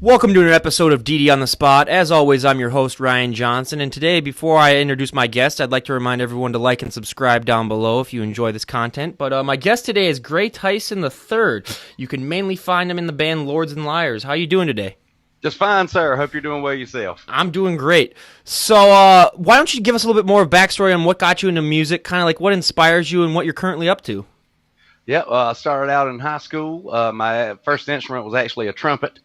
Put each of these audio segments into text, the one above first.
Welcome to an episode of DD on the Spot. As always, I'm your host, Ryan Johnson, and today, before I introduce my guest, I'd like to remind everyone to like and subscribe down below if you enjoy this content. But my guest today is Gray Tyson III. You can mainly find him in the band Lords and Liars. How you doing today? Just fine, sir. Hope you're doing well yourself. I'm doing great. So why don't you give us a little bit more of backstory on what got you into music, kind of like what inspires you and what you're currently up to? Yeah, I started out in high school. My first instrument was actually a trumpet.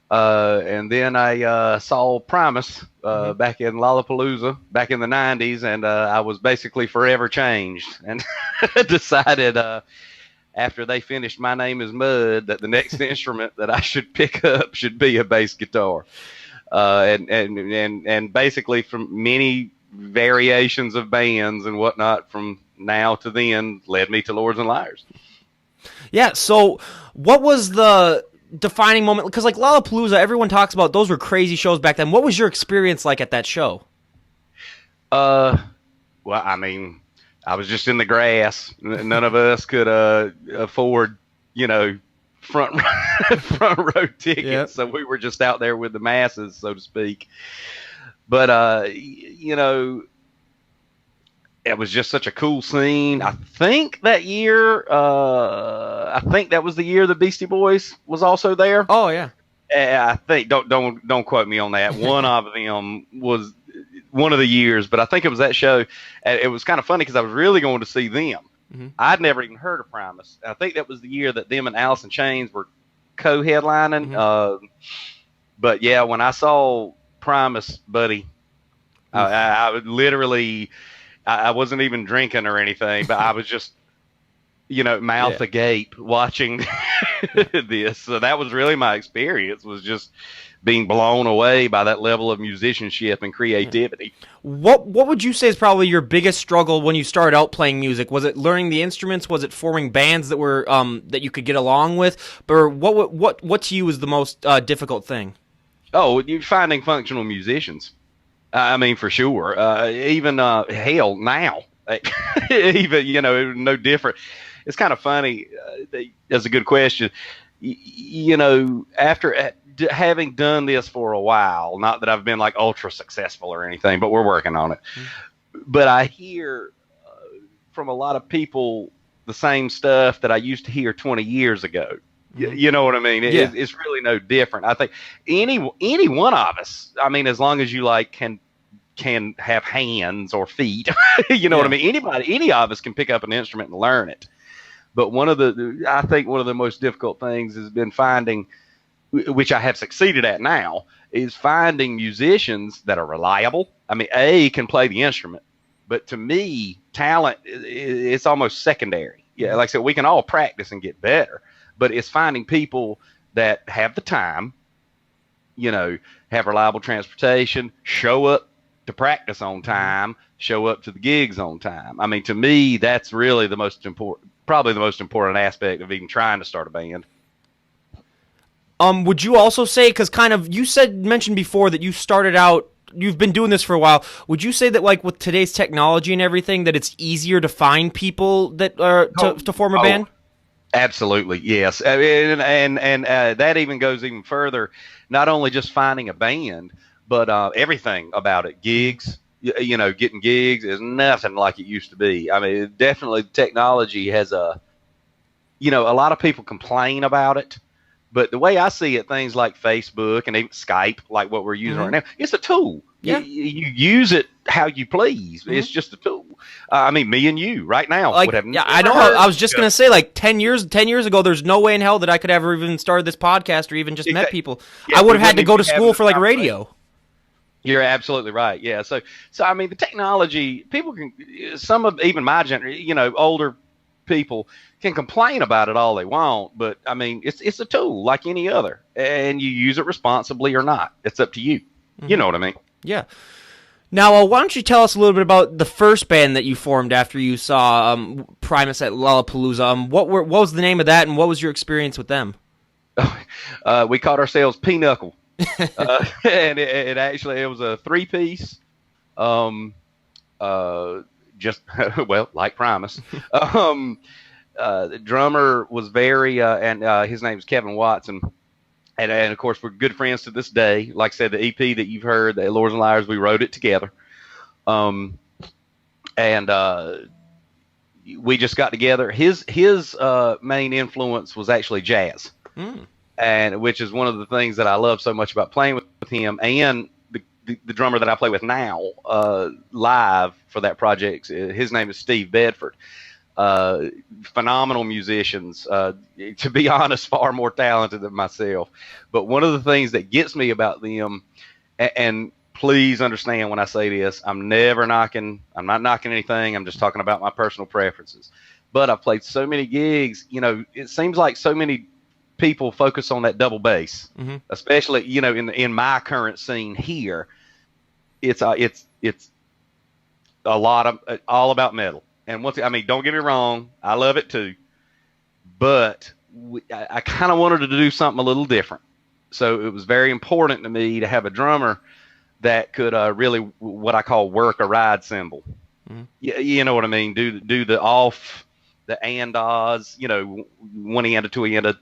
And then I saw Primus back in Lollapalooza back in the 90s, and I was basically forever changed and decided after they finished My Name is Mud that the next instrument that I should pick up should be a bass guitar. And basically from many variations of bands and whatnot from now to then led me to Lords and Liars. Yeah, so what was the defining moment? Because like Lollapalooza, everyone talks about those were crazy shows back then. What was your experience like at that show? Well, I mean, I was just in the grass. None of us could afford, front row tickets. Yep. So we were just out there with the masses, so to speak. But it was just such a cool scene. I think that year, that was the year the Beastie Boys was also there. Oh yeah. I think don't quote me on that. One of them was one of the years, but I think it was that show. It was kind of funny because I was really going to see them. Mm-hmm. I'd never even heard of Primus. I think that was the year that them and Alice in Chains were co-headlining. Mm-hmm. But yeah, when I saw Primus, buddy, mm-hmm. I would literally. I wasn't even drinking or anything, but I was just, mouth agape watching this. So that was really my experience, was just being blown away by that level of musicianship and creativity. What would you say is probably your biggest struggle when you started out playing music? Was it learning the instruments? Was it forming bands that were that you could get along with? Or what to you was the most difficult thing? Oh, you're finding functional musicians. I mean, for sure. Even hell now, even no different. It's kind of funny. That's a good question. After having done this for a while, not that I've been like ultra successful or anything, but we're working on it. Mm-hmm. But I hear from a lot of people the same stuff that I used to hear 20 years ago. You know what I mean? It's really no different. I think any one of us, I mean, as long as you can have hands or feet, what I mean? Any of us can pick up an instrument and learn it. But I think one of the most difficult things has been finding, which I have succeeded at now, is finding musicians that are reliable. I mean, can play the instrument, but to me, talent, it's almost secondary. Yeah, like I said, we can all practice and get better. But it's finding people that have the time, have reliable transportation, show up to practice on time, show up to the gigs on time. I mean, to me, that's really probably the most important aspect of even trying to start a band. Would you also say, because you mentioned before that you started out, you've been doing this for a while. Would you say that like with today's technology and everything, that it's easier to find people that are to form a band? Absolutely, yes. And that even goes even further, not only just finding a band, but everything about it. Gigs, getting gigs is nothing like it used to be. I mean, definitely technology has a lot of people complain about it, but the way I see it, things like Facebook and even Skype, like what we're using right now, it's a tool. Yeah. You use it how you please. Mm-hmm. It's just a tool. I mean, me and you right now would have. Yeah, I know. I was just gonna say, like 10 years ago, there's no way in hell that I could ever even started this podcast or even just met people. Yeah, I would have had to go to school for like radio. You're absolutely right. Yeah. So I mean, the technology, people can, some of even my generation, older people can complain about it all they want, but I mean, it's a tool like any other, and you use it responsibly or not. It's up to you. Mm-hmm. You know what I mean? Yeah. Now, why don't you tell us a little bit about the first band that you formed after you saw Primus at Lollapalooza? What was the name of that, and what was your experience with them? We called ourselves Pinochle. And it was a 3-piece, just like Primus. The drummer was and his name is Kevin Watson. and of course we're good friends to this day. Like I said, the EP that you've heard, the Lords and Liars, we wrote it together. And we just got together. His main influence was actually jazz, and which is one of the things that I love so much about playing with him. And the drummer that I play with now live for that project, his name is Steve Bedford. Phenomenal musicians. To be honest, far more talented than myself. But one of the things that gets me about them, and please understand when I say this, I'm not knocking anything. I'm just talking about my personal preferences. But I've played so many gigs, it seems like so many people focus on that double bass, especially, in my current scene here. It's a lot of all about metal. And don't get me wrong, I love it too. But I kind of wanted to do something a little different. So it was very important to me to have a drummer that could really, what I call, work a ride cymbal. You know what I mean? Do the off, the and-ahs, one end to two end.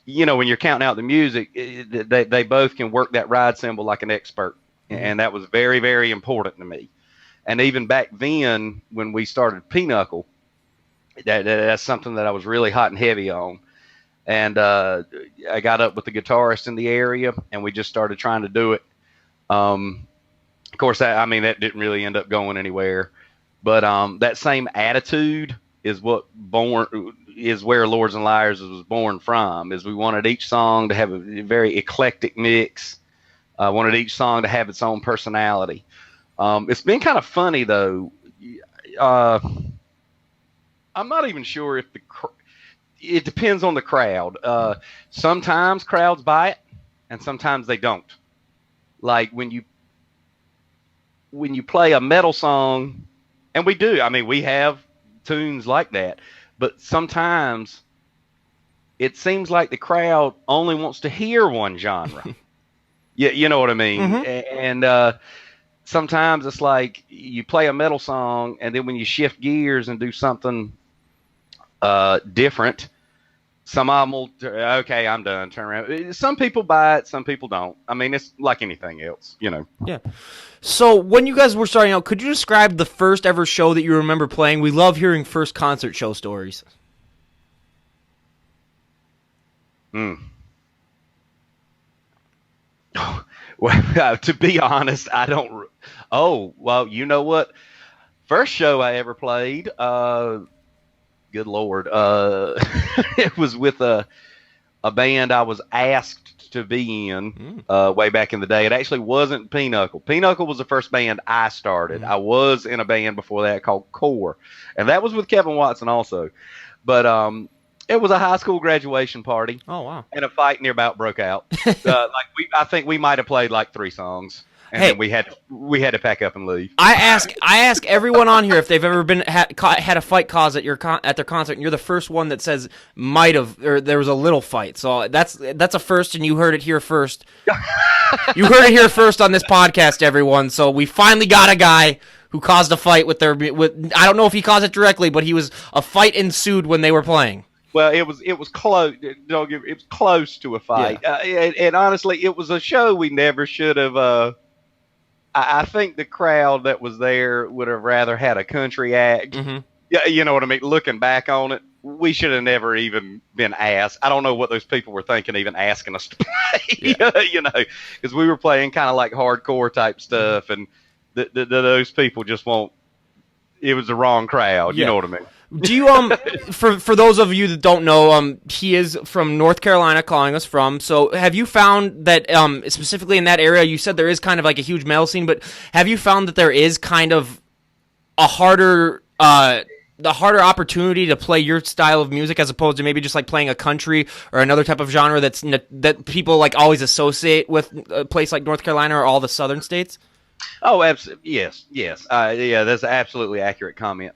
When you're counting out the music, they both can work that ride cymbal like an expert. And that was very, very important to me. And even back then, when we started Pinochle, that's something that I was really hot and heavy on. And I got up with the guitarist in the area, and we just started trying to do it. Of course, that didn't really end up going anywhere. But that same attitude is where Lords and Liars was born from. Is we wanted each song to have a very eclectic mix. Wanted each song to have its own personality. It's been kind of funny though. I'm not even sure if it depends on the crowd. Sometimes crowds buy it, and sometimes they don't. Like when you play a metal song, and we do. We have tunes like that, but sometimes it seems like the crowd only wants to hear one genre. Yeah, you know what I mean. And sometimes it's like you play a metal song, and then when you shift gears and do something different, some of them will, okay, I'm done, turn around. Some people buy it, some people don't. It's like anything else, Yeah. So when you guys were starting out, could you describe the first ever show that you remember playing? We love hearing first concert show stories. Well, to be honest, I don't. Oh, well, you know what? First show I ever played, good Lord, it was with a band I was asked to be in way back in the day. It actually wasn't Pinochle. Pinochle was the first band I started. I was in a band before that called Core, and that was with Kevin Watson also. But it was a high school graduation party. Oh, wow. And a fight near about broke out. I think we might have played like 3 songs. And then we had to pack up and leave. I ask everyone on here if they've ever had a fight caused at their concert, and you're the first one that says might have, or there was a little fight. So that's a first, and you heard it here first. You heard it here first on this podcast, everyone. So we finally got a guy who caused a fight with I don't know if he caused it directly, but a fight ensued when they were playing. Well, it was close. It was close to a fight, and honestly, it was a show we never should have. I think the crowd that was there would have rather had a country act. Yeah, you know what I mean. Looking back on it, we should have never even been asked. I don't know what those people were thinking, even asking us to play. Because we were playing kind of like hardcore type stuff, and those people just won't. It was the wrong crowd. You know what I mean. Do you for those of you that don't know, he is from North Carolina, calling us from. So have you found that specifically in that area, you said there is kind of like a huge metal scene, but have you found that there is kind of a harder opportunity to play your style of music as opposed to maybe just like playing a country or another type of genre that people like always associate with a place like North Carolina or all the southern states? Oh, absolutely. Yes. Yeah, that's an absolutely accurate comment.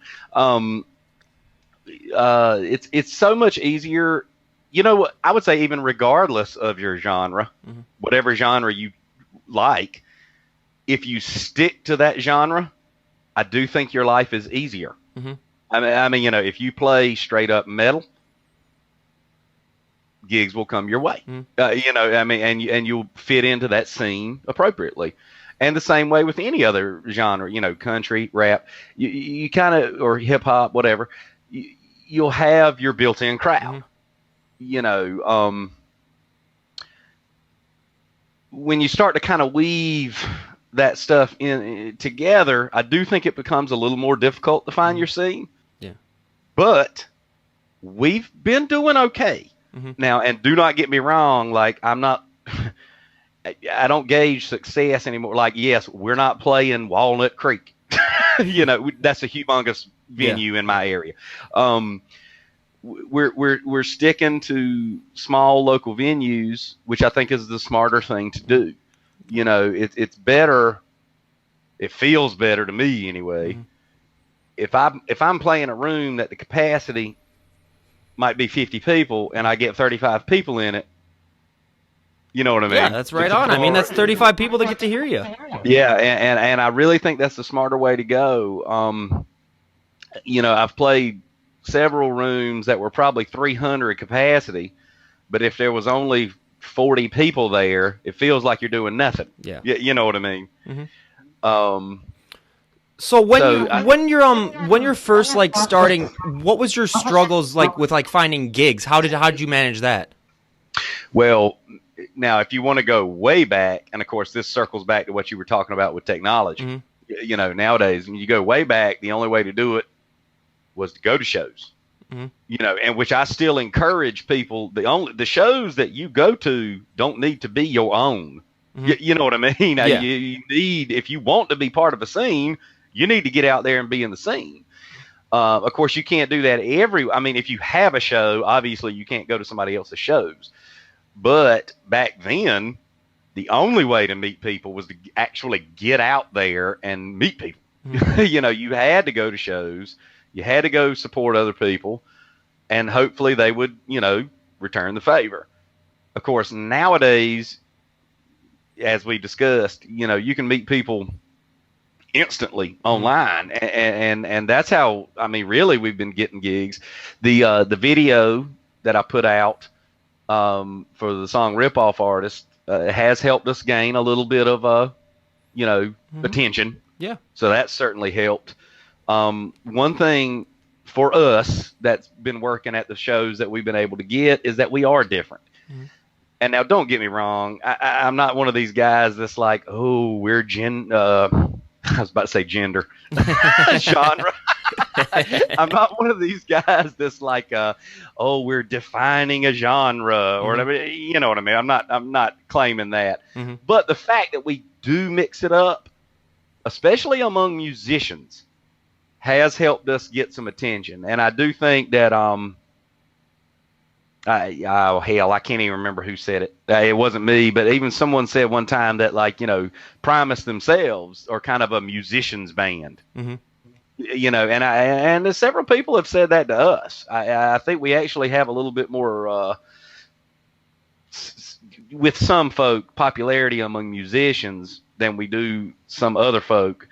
It's so much easier, I would say even regardless of your genre, whatever genre you like, if you stick to that genre, I do think your life is easier. If you play straight up metal, gigs will come your way. Mm-hmm. You know, I mean, and you'll fit into that scene appropriately. And the same way with any other genre, you know, country, rap, you kind of, or hip hop, whatever, you'll have your built-in crowd. Mm-hmm. You know, when you start to kind of weave that stuff in together, I do think it becomes a little more difficult to find your scene. Yeah. But we've been doing okay now, and do not get me wrong. Like, I'm not, I don't gauge success anymore. Like, yes, we're not playing Walnut Creek. You know, that's a humongous venue in my area. We're sticking to small local venues, which I think is the smarter thing to do. You know, it's better. It feels better to me anyway. Mm-hmm. If I'm playing a room that the capacity might be 50 people and I get 35 people in it, you know what I mean? Yeah, that's right on. I mean, that's 35 people that get to hear you. Yeah, and I really think that's the smarter way to go. You know, I've played several rooms that were probably 300 capacity, but if there was only 40 people there, it feels like you're doing nothing. Yeah. You know what I mean? Mm-hmm. So when you're first like starting, what was your struggles like with like finding gigs? How did you manage that? Well, now if you want to go way back, and of course this circles back to what you were talking about with technology. Mm-hmm. You know, nowadays when you go way back, the only way to do it was to go to shows. Mm-hmm. You know, and which I still encourage people. The shows that you go to don't need to be your own. Mm-hmm. You know what I mean? Yeah. You need, if you want to be part of a scene, you need to get out there and be in the scene. Of course, you can't do that I mean, if you have a show, obviously you can't go to somebody else's shows. But back then, the only way to meet people was to actually get out there and meet people. Mm-hmm. You know, you had to go to shows. You had to go support other people, and hopefully they would, you know, return the favor. Of course, nowadays, as we discussed, you know, you can meet people instantly online, and that's how, I mean, really we've been getting gigs. The video that I put out for the song Ripoff Artist has helped us gain a little bit of you know, attention. Yeah. So that certainly helped. One thing for us that's been working at the shows that we've been able to get is that we are different. Mm-hmm. And now, don't get me wrong. I'm not one of these guys that's like, oh, we're I was about to say gender, genre. I'm not one of these guys that's like, oh, we're defining a genre or whatever. You know what I mean? I'm not claiming that. Mm-hmm. But the fact that we do mix it up, especially among musicians, has helped us get some attention. And I do think that, oh hell, I can't even remember who said it. It wasn't me, but even someone said one time that, like, you know, Primus themselves are kind of a musician's band. Mm-hmm. You know, and several people have said that to us. I think we actually have a little bit more, with some folk, popularity among musicians than we do some other folk,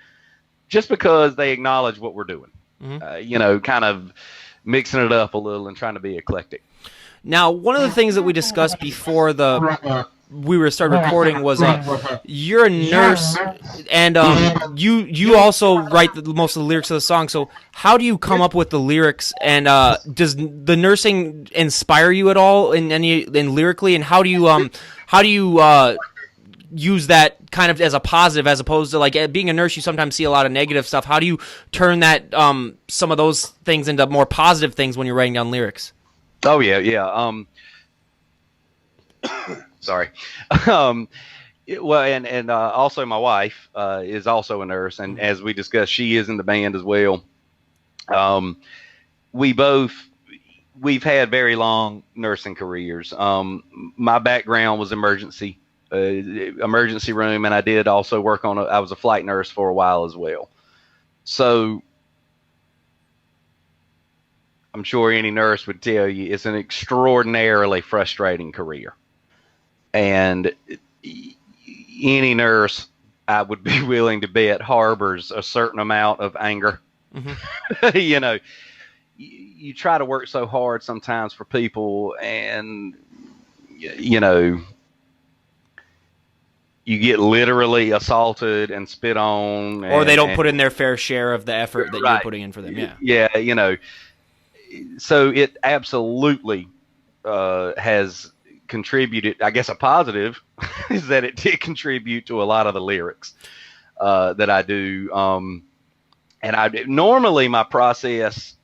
just because they acknowledge what we're doing. Mm-hmm. You know, kind of mixing it up a little and trying to be eclectic. Now, one of the things that we discussed before we started recording was you're a nurse, and you also write most of the lyrics of the song. So how do you come up with the lyrics, and does the nursing inspire you at all in lyrically, and how do you use that kind of as a positive, as opposed to, like, being a nurse, you sometimes see a lot of negative stuff. How do you turn that some of those things into more positive things when you're writing down lyrics? Oh yeah. Sorry. Well, and also my wife is also a nurse, and as we discussed, she is in the band as well. We've had very long nursing careers. My background was emergency room, and I did also work I was a flight nurse for a while as well. So I'm sure any nurse would tell you it's an extraordinarily frustrating career. And any nurse, I would be willing to bet, harbors a certain amount of anger. Mm-hmm. You know, you try to work so hard sometimes for people, and you know, you get literally assaulted and spit on, or they don't put in their fair share of the effort that right. you're putting in for them. Yeah, you know, so it absolutely has contributed. I guess a positive is that it did contribute to a lot of the lyrics that I do. And I normally my process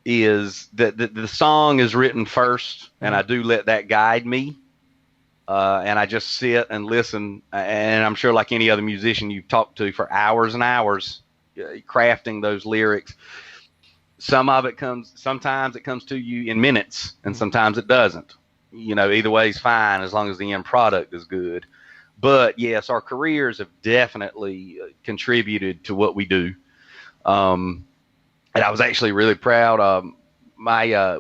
is that the song is written first, and I do let that guide me. And I just sit and listen, and I'm sure like any other musician you've talked to for hours and hours, crafting those lyrics. Sometimes it comes to you in minutes, and sometimes it doesn't. You know, either way is fine as long as the end product is good. But yes, our careers have definitely contributed to what we do. And I was actually really proud. My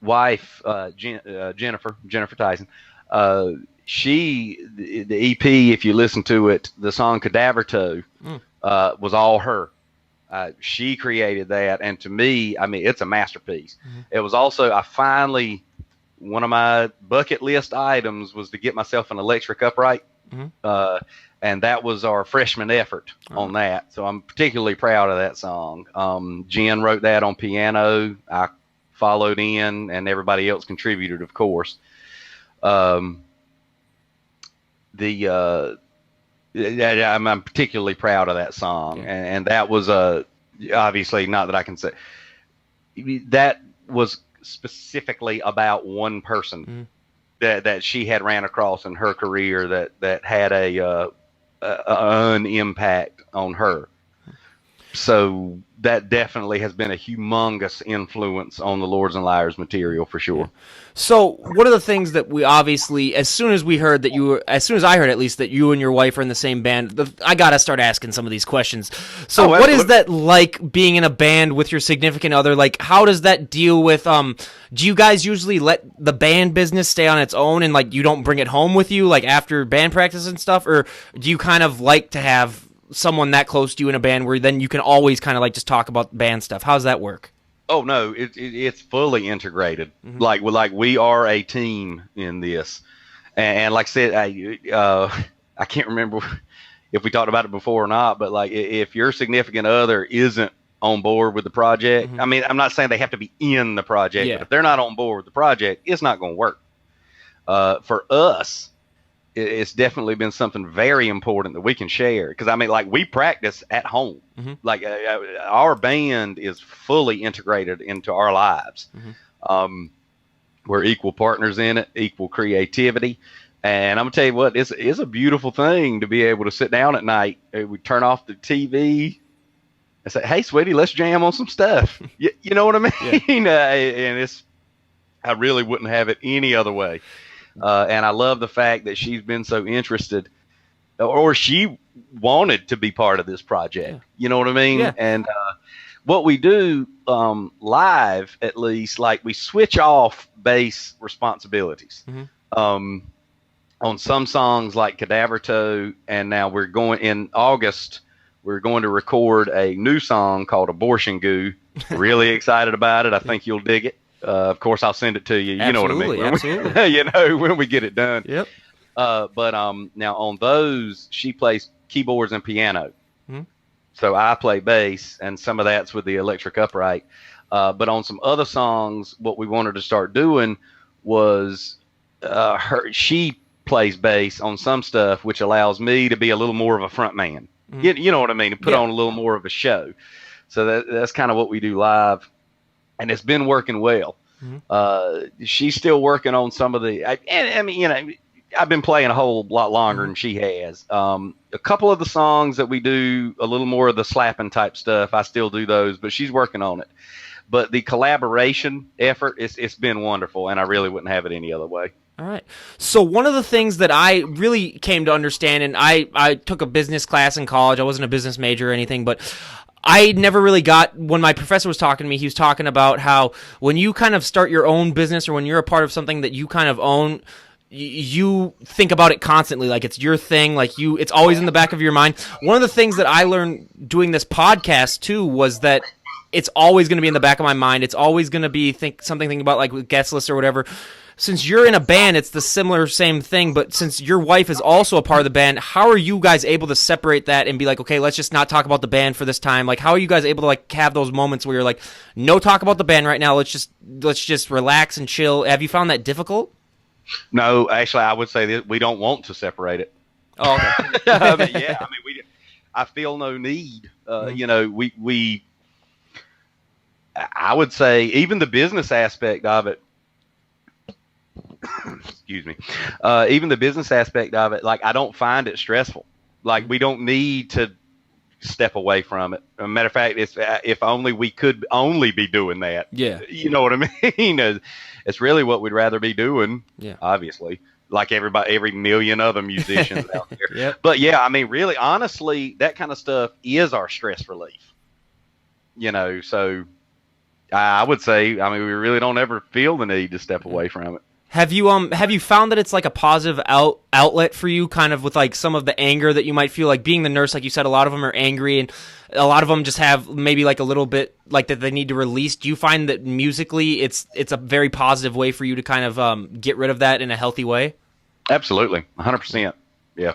wife, Jennifer Tyson, the EP, if you listen to it, the song Cadaver Toe was all her. She created that, and to me, I mean, it's a masterpiece. It was also, one of my bucket list items was to get myself an electric upright, and that was our freshman effort on that. So I'm particularly proud of that song. Jen wrote that on piano. I followed in, and everybody else contributed, of course. I'm particularly proud of that song, and that was obviously, not that I can say that was specifically about one person that she had ran across in her career that had an impact on her. So that definitely has been a humongous influence on the Lords and Liars material for sure. So one of the things that we obviously, as soon as I heard at least that you and your wife are in the same band, I got to start asking some of these questions. So what is that like being in a band with your significant other? Like, how does that deal with, do you guys usually let the band business stay on its own and like you don't bring it home with you like after band practice and stuff? Or do you kind of like to have someone that close to you in a band where then you can always kind of like just talk about band stuff? How's that work? Oh no, it's fully integrated. Like we are a team in this, and like I said, I can't remember if we talked about it before or not, but like if your significant other isn't on board with the project, I mean, I'm not saying they have to be in the project, but if they're not on board with the project, it's not going to work. For us, it's definitely been something very important that we can share, because I mean, like, we practice at home. Like our band is fully integrated into our lives. We're equal partners in it, equal creativity, and I'm gonna tell you what, it's a beautiful thing to be able to sit down at night. We turn off the TV and say, "Hey, sweetie, let's jam on some stuff." You know what I mean? And I really wouldn't have it any other way. And I love the fact that she's been so interested, or she wanted to be part of this project. You know what I mean? And what we do live, at least, like we switch off bass responsibilities. On some songs like Cadaver Toe, and now in August, we're going to record a new song called Abortion Goo. Really excited about it. I think you'll dig it. Of course, I'll send it to you. You know what I mean? Absolutely. You know, when we get it done. Yep. But now on those, she plays keyboards and piano. So I play bass, and some of that's with the electric upright. But on some other songs, what we wanted to start doing was she plays bass on some stuff, which allows me to be a little more of a front man. You know what I mean? To put on a little more of a show. So that's kind of what we do live. And it's been working well. She's still working on some of I mean, you know, I've been playing a whole lot longer than she has. A couple of the songs that we do a little more of the slapping type stuff, I still do those, but she's working on it. But the collaboration effort, it's been wonderful, and I really wouldn't have it any other way. All right. So one of the things that I really came to understand, and I took a business class in college. I wasn't a business major or anything, but I never really when my professor was talking to me, he was talking about how when you kind of start your own business, or when you're a part of something that you kind of own, you think about it constantly, like it's your thing, like it's always in the back of your mind. One of the things that I learned doing this podcast too was that it's always going to be in the back of my mind. It's always going to be thinking about like with guest list or whatever. Since you're in a band, it's the same thing, but since your wife is also a part of the band, how are you guys able to separate that and be like, okay, let's just not talk about the band for this time? Like, how are you guys able to like have those moments where you're like, no talk about the band right now, let's just relax and chill? Have you found that difficult? No, actually, I would say that we don't want to separate it. Oh, okay. I feel no need. You know, I would say even the business aspect of it, excuse me, even the business aspect of it, like I don't find it stressful. Like we don't need to step away from it. As a matter of fact, if only we could only be doing that. Yeah. You know what I mean? It's really what we'd rather be doing. Yeah. Obviously, like every million other musicians out there. Yep. But yeah, I mean, really, honestly, that kind of stuff is our stress relief. You know, so I would say, I mean, we really don't ever feel the need to step away from it. Have you found that it's like a positive outlet for you, kind of with like some of the anger that you might feel, like being the nurse, like you said, a lot of them are angry and a lot of them just have maybe like a little bit like that they need to release. Do you find that musically it's a very positive way for you to kind of get rid of that in a healthy way? Absolutely. 100%. Yeah.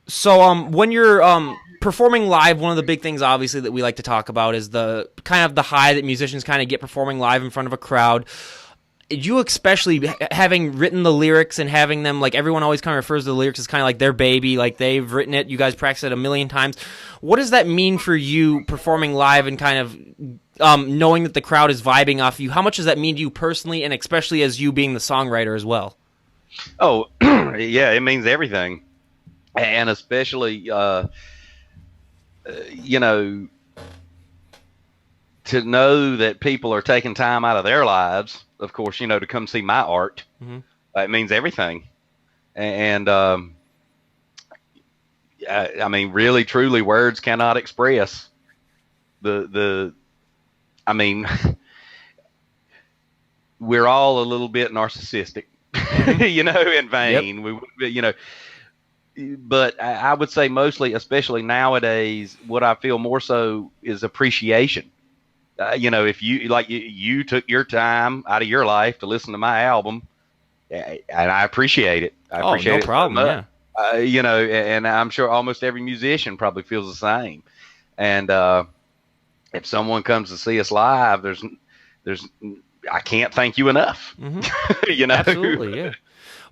So when you're performing live, one of the big things obviously that we like to talk about is the kind of the high that musicians kind of get performing live in front of a crowd. You especially having written the lyrics and having them, like everyone always kind of refers to the lyrics as kind of like their baby, like they've written it, you guys practice it a million times. What does that mean for you performing live and kind of knowing that the crowd is vibing off you? How much does that mean to you personally, and especially as you being the songwriter as well? Oh, yeah, it means everything. And especially, you know, to know that people are taking time out of their lives, of course, you know, to come see my art, it means everything. And, I mean, really, truly, words cannot express I mean, we're all a little bit narcissistic, you know, and vain. Yep. You know, but I would say mostly, especially nowadays, what I feel more so is appreciation. You know, if you took your time out of your life to listen to my album, and I appreciate it. I appreciate no problem. It so yeah. You know, and I'm sure almost every musician probably feels the same. And if someone comes to see us live, there's I can't thank you enough. You know, absolutely, yeah.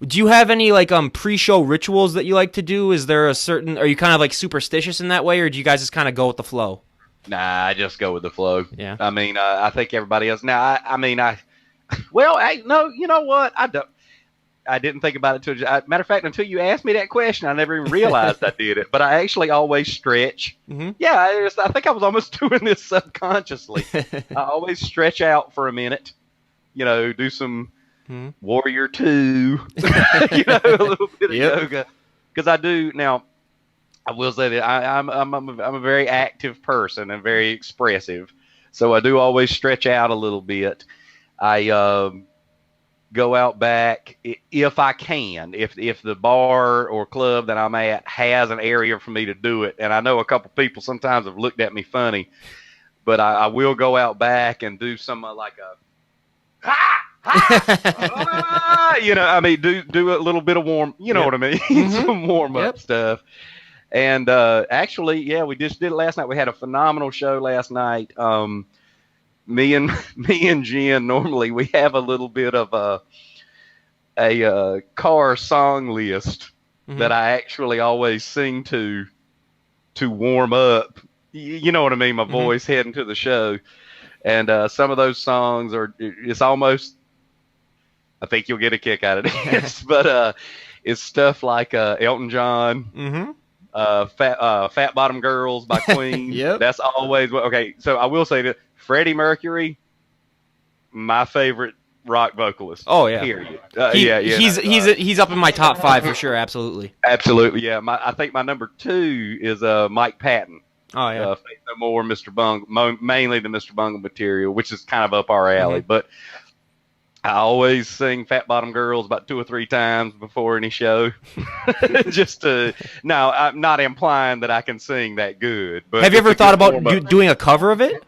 Do you have any like pre-show rituals that you like to do? Is there are you kind of like superstitious in that way, or do you guys just kind of go with the flow? Nah, I just go with the flow. Yeah. I mean, I think everybody else. Now, no, you know what? I didn't think about it matter of fact, until you asked me that question, I never even realized I did it. But I actually always stretch. Yeah, I think I was almost doing this subconsciously. I always stretch out for a minute. You know, do some Warrior 2, you know, a little bit of yoga, because I do. Now, I will say that I'm a very active person and very expressive, so I do always stretch out a little bit. I go out back if I can, if the bar or club that I'm at has an area for me to do it, and I know a couple people sometimes have looked at me funny, but I will go out back and do some like a you know, I mean, do a little bit of warm, you know what I mean, some warm up stuff. And actually, yeah, we just did it last night. We had a phenomenal show last night. Me and Jen, normally we have a little bit of a car song list that I actually always sing to warm up. You know what I mean? My voice heading to the show. And some of those songs it's almost, I think you'll get a kick out of this, but it's stuff like Elton John, Fat Bottom Girls by Queen. That's always okay. So I will say that Freddie Mercury, my favorite rock vocalist. Oh yeah, period. He's up in my top 5 for sure. Absolutely. Yeah. I think my number 2 is Mike Patton. Oh yeah, Faith No More, Mr. Bungle, mainly the Mr. Bungle material, which is kind of up our alley. But I always sing Fat Bottom Girls about 2 or 3 times before any show. Just to, now, I'm not implying that I can sing that good. But Have you it's ever a thought good about warm-up. doing a cover of it?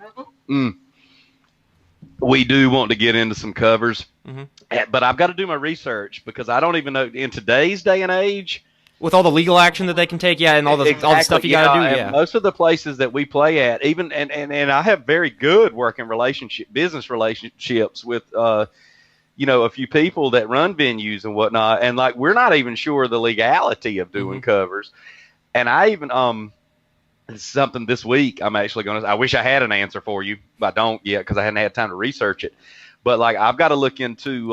We do want to get into some covers, Mhm. but I've got to do my research because I don't even know in today's day and age. With all the legal action that they can take, yeah, and all the stuff you got to do, and yeah. most of the places that we play at, even and I have very good working business relationships with a few people that run venues and whatnot, and like we're not even sure the legality of doing covers. And I even it's something this week I'm actually going to. I wish I had an answer for you, but I don't yet because I hadn't had time to research it. But like I've got to look into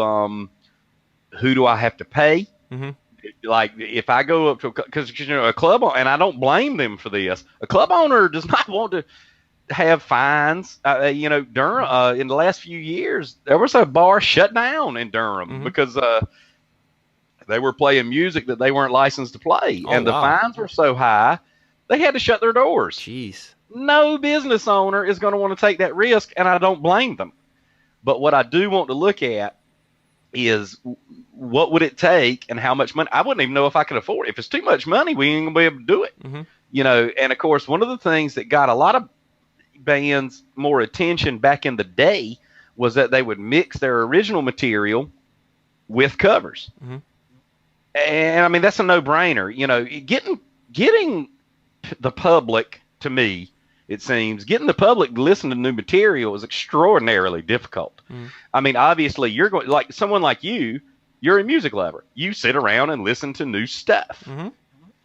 who do I have to pay. Like if I go up to because a club and I don't blame them for this. A club owner does not want to have fines. Durham in the last few years there was a bar shut down in Durham because they were playing music that they weren't licensed to play, and the fines were so high they had to shut their doors. Jeez. No business owner is going to want to take that risk, and I don't blame them. But what I do want to look at is what would it take and how much money. I wouldn't even know if I could afford it. If it's too much money, we ain't gonna be able to do it. And of course, one of the things that got a lot of bands more attention back in the day was that they would mix their original material with covers. And I mean, that's a no-brainer. Getting the public, to me, it seems, getting the public to listen to new material is extraordinarily difficult. I mean, obviously, you're going like someone like you're a music lover. You sit around and listen to new stuff.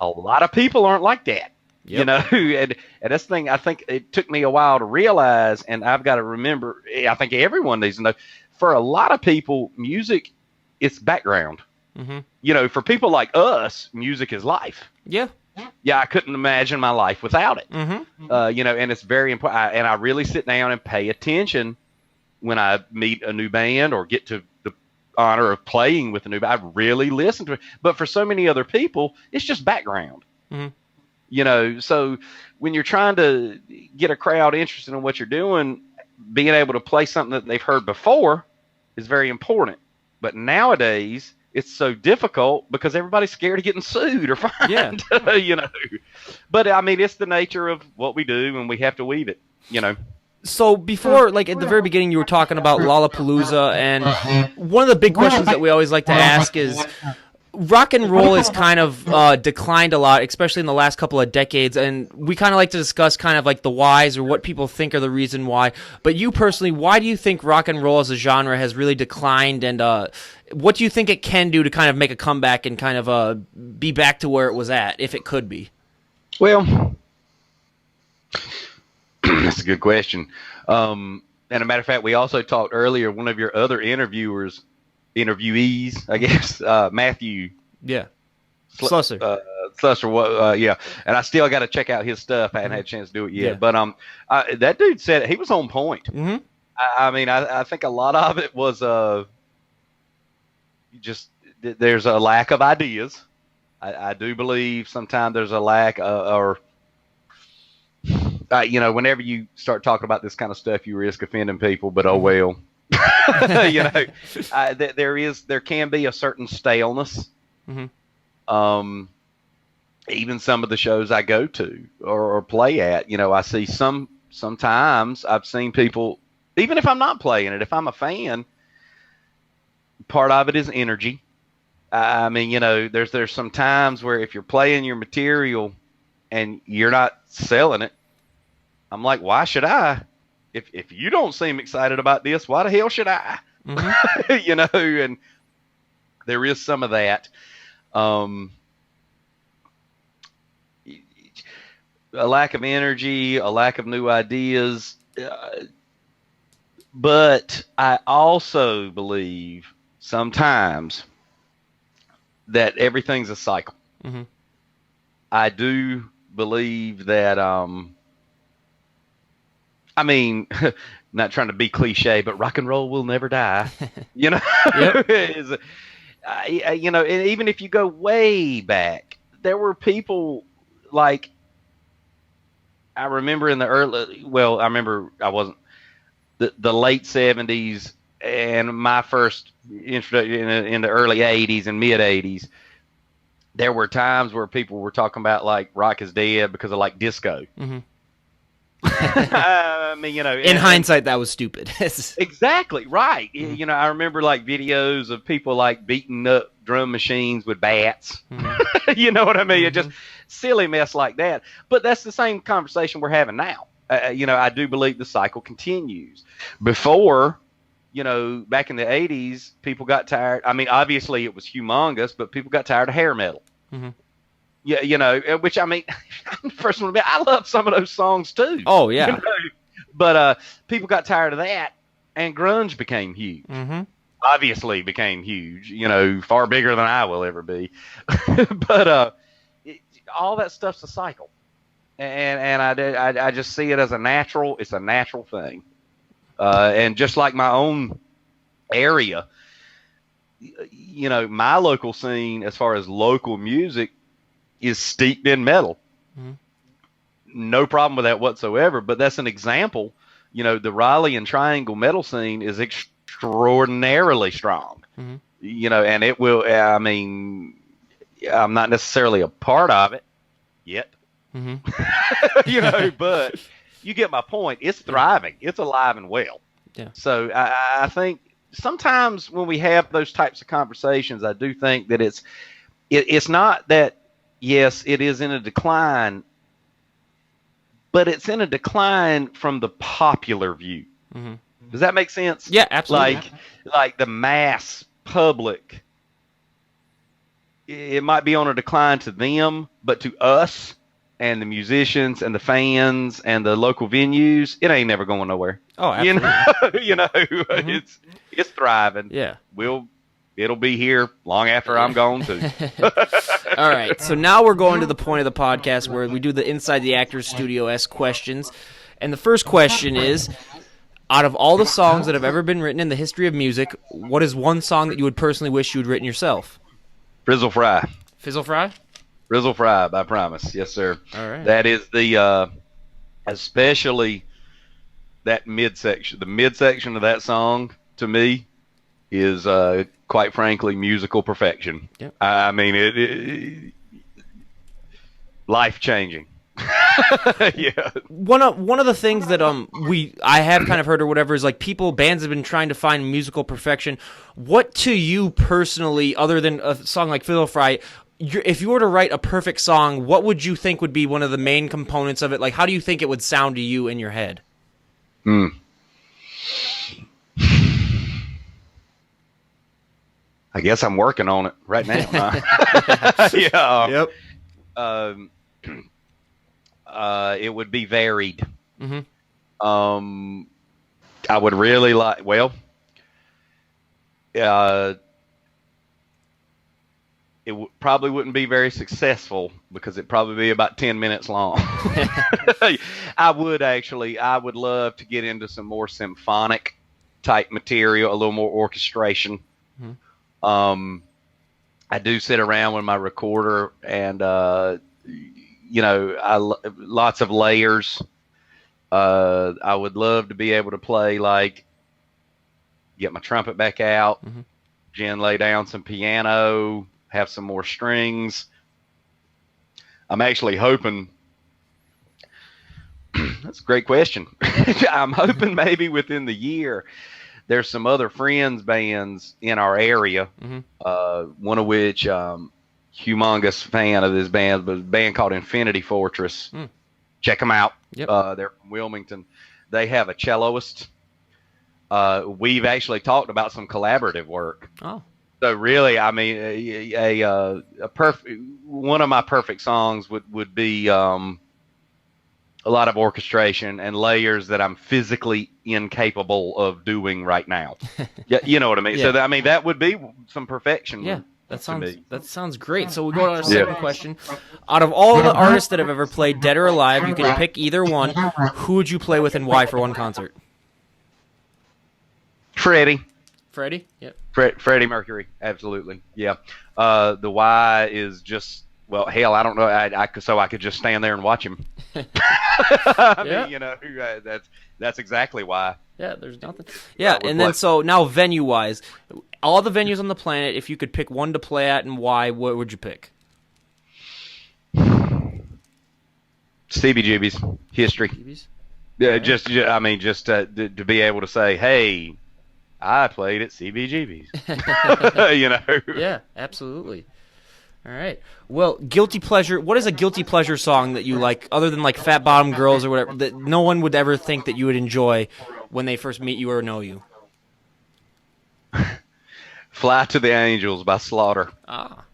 A lot of people aren't like that. And that's the thing I think it took me a while to realize, and I've got to remember, I think everyone needs to know, for a lot of people, music, it's background. For people like us, music is life. Yeah, I couldn't imagine my life without it. And it's very important. And I really sit down and pay attention when I meet a new band or get to the honor of playing with a new band. I really listen to it. But for so many other people, it's just background. So when you're trying to get a crowd interested in what you're doing, being able to play something that they've heard before is very important. But nowadays, it's so difficult because everybody's scared of getting sued or fined. But I mean, it's the nature of what we do, and we have to weave it. So before, like at the very beginning, you were talking about Lollapalooza, and one of the big questions that we always like to ask is, rock and roll has kind of declined a lot, especially in the last couple of decades, and we kind of like to discuss kind of like the whys or what people think are the reason why. But you personally, why do you think rock and roll as a genre has really declined, and what do you think it can do to kind of make a comeback and kind of be back to where it was at, if it could be? Well, that's a good question. And a matter of fact, we also talked earlier, one of your other interviewees, I guess, Matthew. Yeah. Slusser. Slusser, yeah. And I still got to check out his stuff. I hadn't had a chance to do it yet. Yeah. But that dude said he was on point. I mean, I think a lot of it was just there's a lack of ideas. I do believe sometimes there's a lack whenever you start talking about this kind of stuff, you risk offending people, but oh well. There can be a certain staleness. Even some of the shows I go to or play at, I see sometimes I've seen people, even if I'm not playing it, if I'm a fan, part of it is energy. I mean, there's some times where if you're playing your material and you're not selling it, I'm like, why should I? If you don't seem excited about this, why the hell should I? And there is some of that. A lack of energy, a lack of new ideas. But I also believe sometimes that everything's a cycle. I do believe that, I mean, not trying to be cliche, but rock and roll will never die. Yep. And even if you go way back, there were people like, I remember in the late 70s and my first introduction in the early 80s and mid 80s, there were times where people were talking about like rock is dead because of like disco. Mm-hmm. I mean, in hindsight, that was stupid. Exactly right. Mm-hmm. I remember like videos of people like beating up drum machines with bats. Mm-hmm. You know what I mean? Mm-hmm. It just silly mess like that. But that's the same conversation we're having now. I do believe the cycle continues. Before, back in the 80s, people got tired. I mean, obviously it was humongous, but people got tired of hair metal. Mm-hmm. Yeah, which, I mean, first one, I love some of those songs too. Oh, yeah. But people got tired of that, and grunge became huge. Mm-hmm. Obviously became huge, far bigger than I will ever be. But all that stuff's a cycle. And I just see it as it's a natural thing. And just like my own area, my local scene, as far as local music, is steeped in metal. Mm-hmm. No problem with that whatsoever, but that's an example. The Raleigh and Triangle metal scene is extraordinarily strong. Mm-hmm. And it will, I mean, I'm not necessarily a part of it yet. Mm-hmm. But you get my point. It's thriving. It's alive and well. Yeah. So I think sometimes when we have those types of conversations, I do think that it's not that, yes, it is in a decline, but it's in a decline from the popular view. Mm-hmm. Does that make sense? Yeah, absolutely. Like the mass public, it might be on a decline to them, but to us and the musicians and the fans and the local venues, it ain't never going nowhere. Oh, absolutely. Mm-hmm. It's thriving. Yeah. It'll be here long after I'm gone too. All right. So now we're going to the point of the podcast where we do the Inside the Actors Studio-esque questions. And the first question is, out of all the songs that have ever been written in the history of music, what is one song that you would personally wish you had written yourself? Frizzle Fry. Fizzle Fry? Frizzle Fry, I promise. Yes, sir. All right. That is the, especially that midsection. The midsection of that song, to me, is quite frankly musical perfection. Yep. I mean, it life changing. Yeah. One of the things that I have kind of heard or whatever is like bands have been trying to find musical perfection. What to you personally, other than a song like Fiddle Fry, if you were to write a perfect song, what would you think would be one of the main components of it? Like, how do you think it would sound to you in your head? I guess I'm working on it right now. Huh? Yeah. Yep. It would be varied. Mm-hmm. I would really like. Well, it probably wouldn't be very successful because it'd probably be about 10 minutes long. I would love to get into some more symphonic type material, a little more orchestration. Mm-hmm. I do sit around with my recorder and, lots of layers. I would love to be able to play, like, get my trumpet back out, mm-hmm. Jen lay down some piano, have some more strings. I'm actually hoping, that's a great question. I'm hoping maybe within the year, there's some other friends bands in our area, mm-hmm. One of which, humongous fan of this band, but a band called Infinity Fortress. Mm. Check them out. Yep. They're from Wilmington. They have a celloist. We've actually talked about some collaborative work. Oh. So really, I mean, a perfect one of my perfect songs would be a lot of orchestration and layers that I'm physically incapable of doing right now. Yeah, you know what I mean. Yeah. So I mean, that would be some perfection. Yeah. That sounds great. So we go to our second question. Out of all the artists that have ever played, dead or alive, you can pick either one. Who would you play with and why for one concert? Freddie. Freddie? Yep. Freddie Mercury. Absolutely. Yeah. The why is just, well, hell, I don't know. I could just stand there and watch him. I mean, that's exactly why. Yeah, there's nothing. Yeah, and then so now venue-wise, all the venues on the planet, if you could pick one to play at and why, what would you pick? CBGB's history. Yeah, right. just to be able to say, hey, I played at CBGB's. You know. Yeah, absolutely. All right. Well, guilty pleasure. What is a guilty pleasure song that you like, other than like Fat Bottom Girls or whatever, that no one would ever think that you would enjoy when they first meet you or know you? Fly to the Angels by Slaughter. Ah.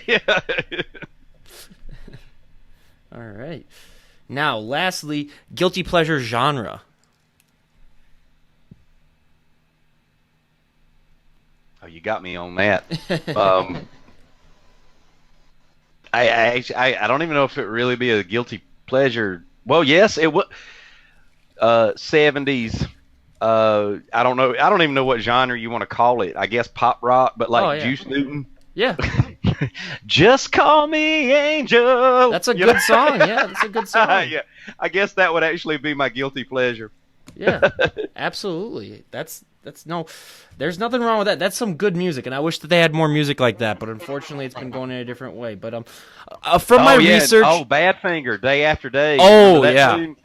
Yeah. All right. Now, lastly, guilty pleasure genre. Oh, you got me on that. I don't even know if it really be a guilty pleasure. Well, yes, it would. 70s. I don't know. I don't even know what genre you want to call it. I guess pop rock, but like Juice Newton. Yeah. Just call me Angel. That's a good song. Yeah, that's a good song. Yeah, I guess that would actually be my guilty pleasure. Yeah, absolutely. That's no. There's nothing wrong with that. That's some good music, and I wish that they had more music like that. But unfortunately, it's been going in a different way. But from my research, Badfinger, Day After Day. Oh yeah. Tune?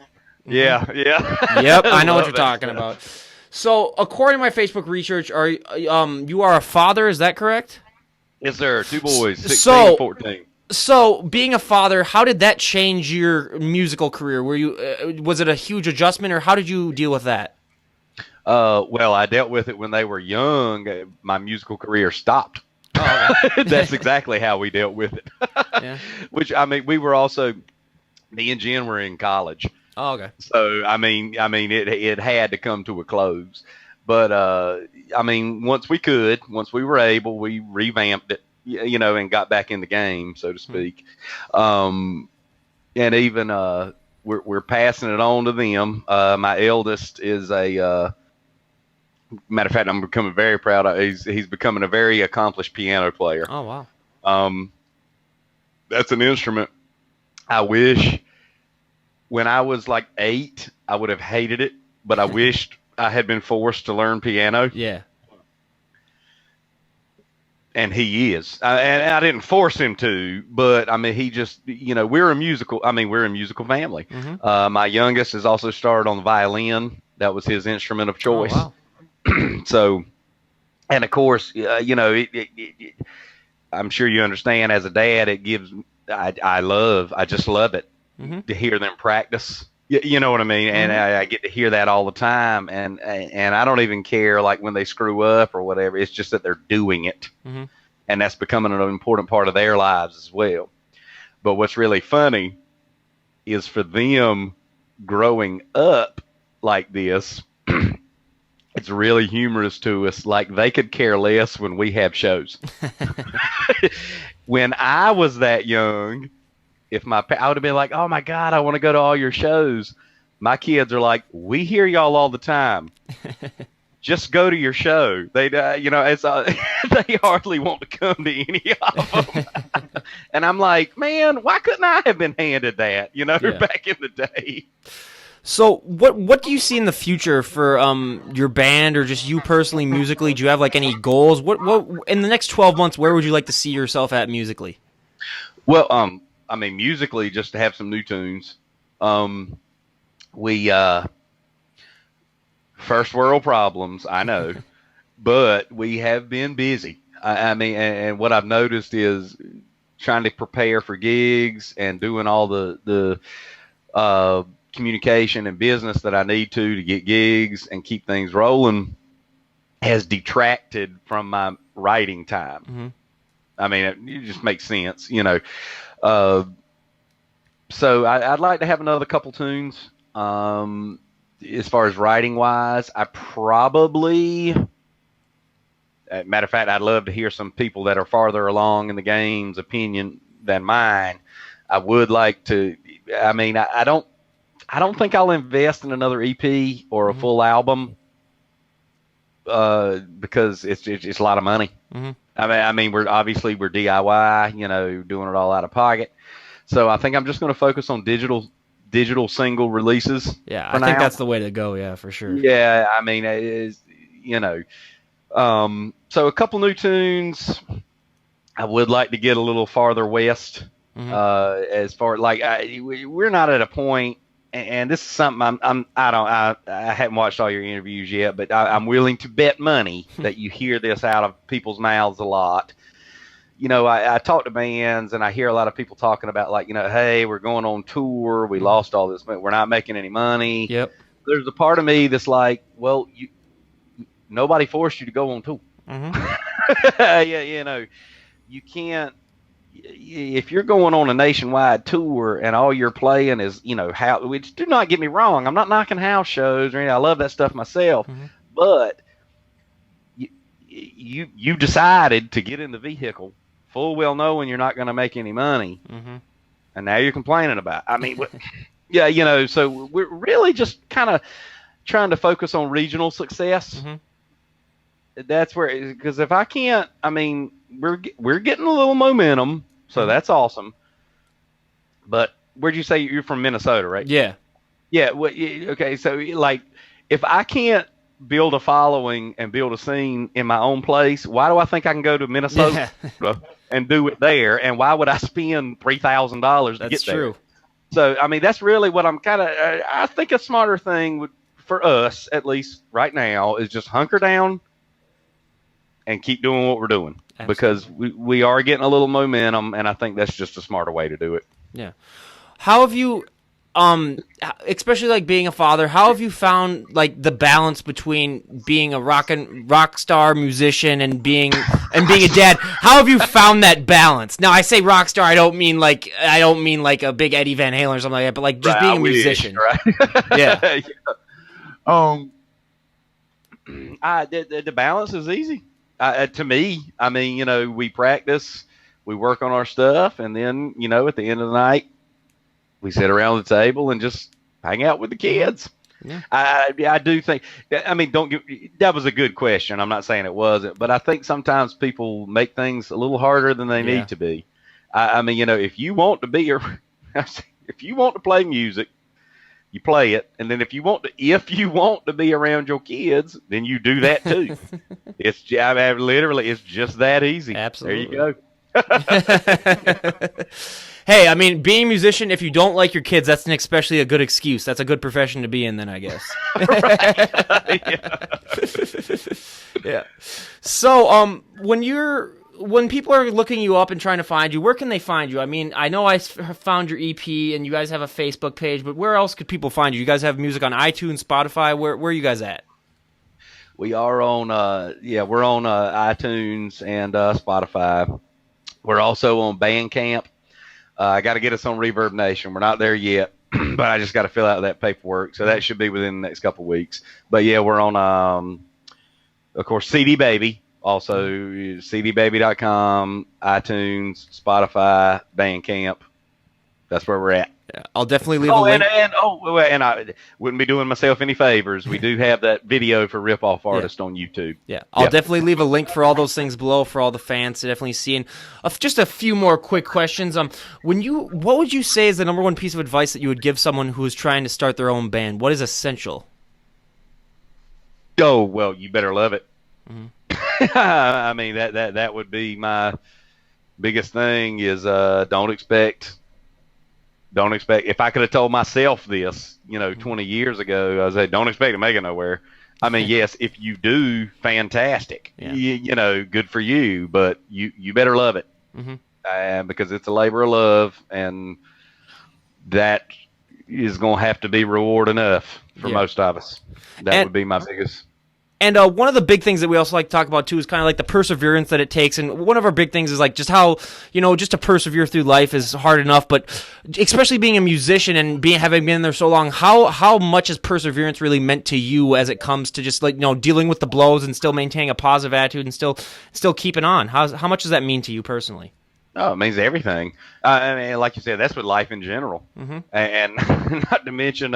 Yeah, yeah. Yep, I know what you're talking about. So, according to my Facebook research, you are a father? Is that correct? Yes, sir. 2 boys, 16 and 14. So, being a father, how did that change your musical career? Were you was it a huge adjustment, or how did you deal with that? Well, I dealt with it when they were young. My musical career stopped. Oh, okay. That's exactly how we dealt with it. Yeah. Which, I mean, we were also, me and Jen were in college. Oh, okay. So, I mean, it had to come to a close. But, I mean, once we were able, we revamped it, you know, and got back in the game, so to speak. And even we're passing it on to them. My eldest is a matter of fact, I'm becoming very proud of. He's becoming a very accomplished piano player. Oh wow. That's an instrument. I wish when I was like 8, I would have hated it, but I wished I had been forced to learn piano. Yeah. And he is. And I didn't force him to, but I mean, he just, you know, we're a musical family. Mm-hmm. My youngest has also started on the violin. That was his instrument of choice. Oh, wow. So, and of course, you know, I'm sure you understand as a dad, it gives, I just love it to hear them practice. You know what I mean? Mm-hmm. And I get to hear that all the time. And I don't even care like when they screw up or whatever. It's just that they're doing it. Mm-hmm. And that's becoming an important part of their lives as well. But what's really funny is for them growing up like this, it's really humorous to us. Like they could care less when we have shows. When I was that young, I would have been like, oh my God, I want to go to all your shows. My kids are like, we hear y'all all the time. Just go to your show. They, you know, it's they hardly want to come to any of them. And I'm like, man, why couldn't I have been handed that? You know, back in the day. So what do you see in the future for your band or just you personally musically? Do you have like any goals? What in the next 12 months, where would you like to see yourself at musically? Well, I mean, musically, just to have some new tunes. We first world problems, I know, but we have been busy. I mean, and what I've noticed is trying to prepare for gigs and doing all the communication and business that I need to get gigs and keep things rolling has detracted from my writing time. Mm-hmm. I mean, it just makes sense, you know. So I'd like to have another couple tunes. As far as writing wise, I probably, matter of fact, I'd love to hear some people that are farther along in the game's opinion than mine. I would like to, I mean, I don't think I'll invest in another EP or a full album, because it's a lot of money. Mm-hmm. I mean, we're DIY, you know, doing it all out of pocket. So I think I'm just going to focus on digital digital single releases. Yeah, I think that's the way to go. Yeah, for sure. Yeah, I mean, it is, so a couple new tunes. I would like to get a little farther west. Mm-hmm. As far like we're not at a point, and this is something I haven't watched all your interviews yet, but I'm willing to bet money that you hear this out of people's mouths a lot. I talk to bands and I hear a lot of people talking about like, hey, we're going on tour. We lost all this money. We're not making any money. Yep. There's a part of me that's like, well, nobody forced you to go on tour. Mm-hmm. Yeah, you can't, if you're going on a nationwide tour and all you're playing is, which do not get me wrong. I'm not knocking house shows or anything. I love that stuff myself, but you decided to get in the vehicle full well knowing you're not going to make any money. And now you're complaining about it. I mean, yeah, so we're really just kind of trying to focus on regional success. That's where, because if I can't, I mean, we're getting a little momentum, so that's awesome. But where'd you say you're from? Minnesota, right? Yeah. Yeah. Well, okay. So like, if I can't build a following and build a scene in my own place, why do I think I can go to Minnesota and do it there? And why would I spend $3,000 to get there? True. So I mean, that's really what I'm kind of. I think a smarter thing for us, at least right now, is just hunker down and keep doing what we're doing. Absolutely. Because we are getting a little momentum, and I think that's just a smarter way to do it. Yeah. How have you, especially like being a father, how have you found like the balance between being a rock star musician and being a dad? How have you found that balance? Now I say rock star, I don't mean like a big Eddie Van Halen or something like that, but like just being a musician. Right? Yeah. The balance is easy. To me, I mean, we practice, we work on our stuff, and then, at the end of the night, we sit around the table and just hang out with the kids. Yeah. I do think, I mean, that was a good question. I'm not saying it wasn't, but I think sometimes people make things a little harder than they need to be. I mean, if you want to play music, you play it, and then if you want to be around your kids, then you do that too. Literally, it's just that easy. Absolutely. There you go. Hey, I mean, being a musician, if you don't like your kids, that's especially a good excuse. That's a good profession to be in, then, I guess. Yeah. So, when people are looking you up and trying to find you, where can they find you? I mean, I know I found your EP, and you guys have a Facebook page, but where else could people find you? You guys have music on iTunes, Spotify. Where are you guys at? We are on, we're on iTunes and Spotify. We're also on Bandcamp. I got to get us on Reverb Nation. We're not there yet, but I just got to fill out that paperwork, so that should be within the next couple of weeks. But yeah, we're on, of course, CD Baby. Also, cdbaby.com, iTunes, Spotify, Bandcamp. That's where we're at. Yeah, I'll definitely leave a link. And I wouldn't be doing myself any favors. We do have that video for Rip Off Artist on YouTube. Yeah, I'll definitely leave a link for all those things below for all the fans to definitely see. And just a few more quick questions. What would you say is the number one piece of advice that you would give someone who is trying to start their own band? What is essential? Oh, well, you better love it. Mm-hmm. I mean, that would be my biggest thing is don't expect. If I could have told myself this, 20 years ago, I was like, don't expect to make it nowhere. I mean, yes, if you do, fantastic. Yeah. Good for you, but you better love it. Mm-hmm. Because it's a labor of love, and that is going to have to be reward enough for most of us. That would be my biggest. And one of the big things that we also like to talk about, too, is kind of like the perseverance that it takes. And one of our big things is like just how, just to persevere through life is hard enough. But especially being a musician and having been there so long, how much has perseverance really meant to you as it comes to just like, dealing with the blows and still maintaining a positive attitude and still keeping on? How much does that mean to you personally? Oh, it means everything. I mean, like you said, that's with life in general. Mm-hmm. And not to mention,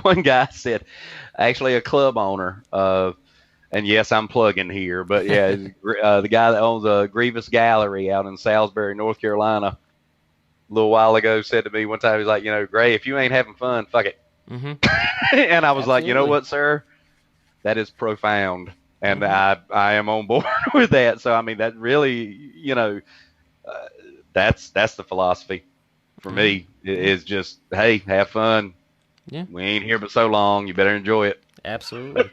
one guy said, actually a club owner, and yes, I'm plugging here, but the guy that owns a Grievous Gallery out in Salisbury, North Carolina, little while ago said to me one time, he's like, Gray, if you ain't having fun, fuck it. Mm-hmm. And I was like, you know Absolutely. what, sir? That is profound. And Mm-hmm. I am on board with that. So, I mean, that really, that's the philosophy for Mm-hmm. me is just, hey, have fun. Yeah, We ain't here but so long. You better enjoy it. absolutely.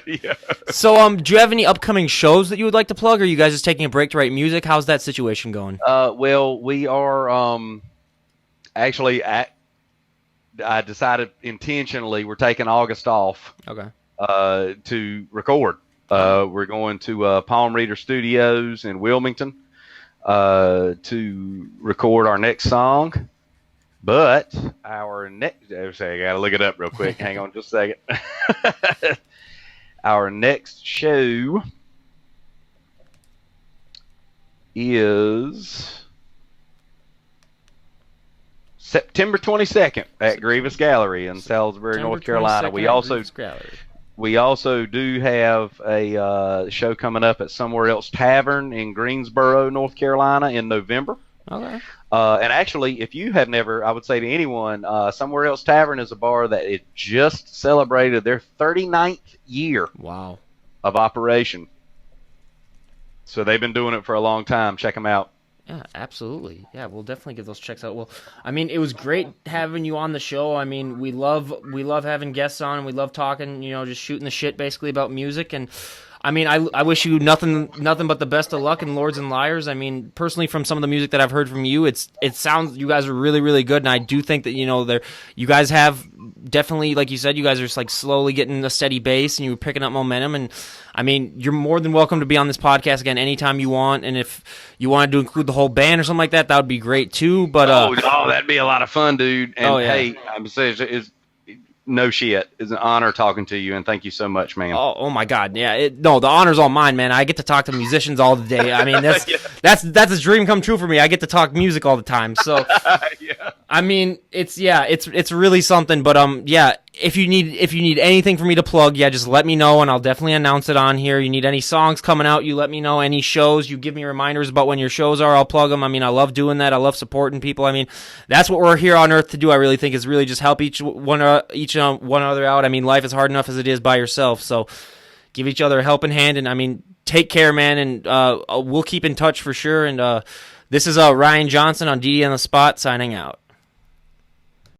Yeah. So, do you have any upcoming shows that you would like to plug, or are you guys just taking a break to write music? How's that situation going? Well, we are actually I decided intentionally we're taking August off Okay. to record. We're going to Palm Reader Studios in Wilmington to record our next song. But our next, I gotta look it up real quick. Hang on just a second. Our next show is September 22nd at Grievous Gallery in Salisbury, North Carolina. We also do have a show coming up at Somewhere Else Tavern in Greensboro, North Carolina in November. Okay. And actually, if you have never, I would say to anyone, Somewhere Else Tavern is a bar that it just celebrated their 39th year Wow. of operation. So they've been doing it for a long time. Check them out. Yeah, absolutely. Yeah, we'll definitely give those checks out. Well, I mean, it was great having you on the show. I mean, we love having guests on, and we love talking, just shooting the shit basically about music. And I mean, I wish you nothing but the best of luck in Lords and Liars. I mean, personally, from some of the music that I've heard from you, it sounds you guys are really, really good, and I do think that you guys have definitely, like you said, you guys are just like slowly getting a steady base, and you're picking up momentum. And I mean, you're more than welcome to be on this podcast again anytime you want, and if you wanted to include the whole band or something like that, that would be great too. But that'd be a lot of fun, dude. And hey, I'm saying no shit. It's an honor talking to you, and thank you so much, man. Oh my God, yeah. The honor's all mine, man. I get to talk to musicians all the day. I mean, that's that's a dream come true for me. I get to talk music all the time. So, Yeah. I mean, it's really something. But yeah. If you need anything for me to plug, yeah, just let me know, and I'll definitely announce it on here. You need any songs coming out, you let me know. Any shows, you give me reminders about when your shows are, I'll plug them. I mean, I love doing that. I love supporting people. I mean, that's what we're here on Earth to do. I really think is really just help one another out. I mean, life is hard enough as it is by yourself, so give each other a helping hand. And I mean, take care, man, and we'll keep in touch for sure. And this is Ryan Johnson on DD on the Spot signing out.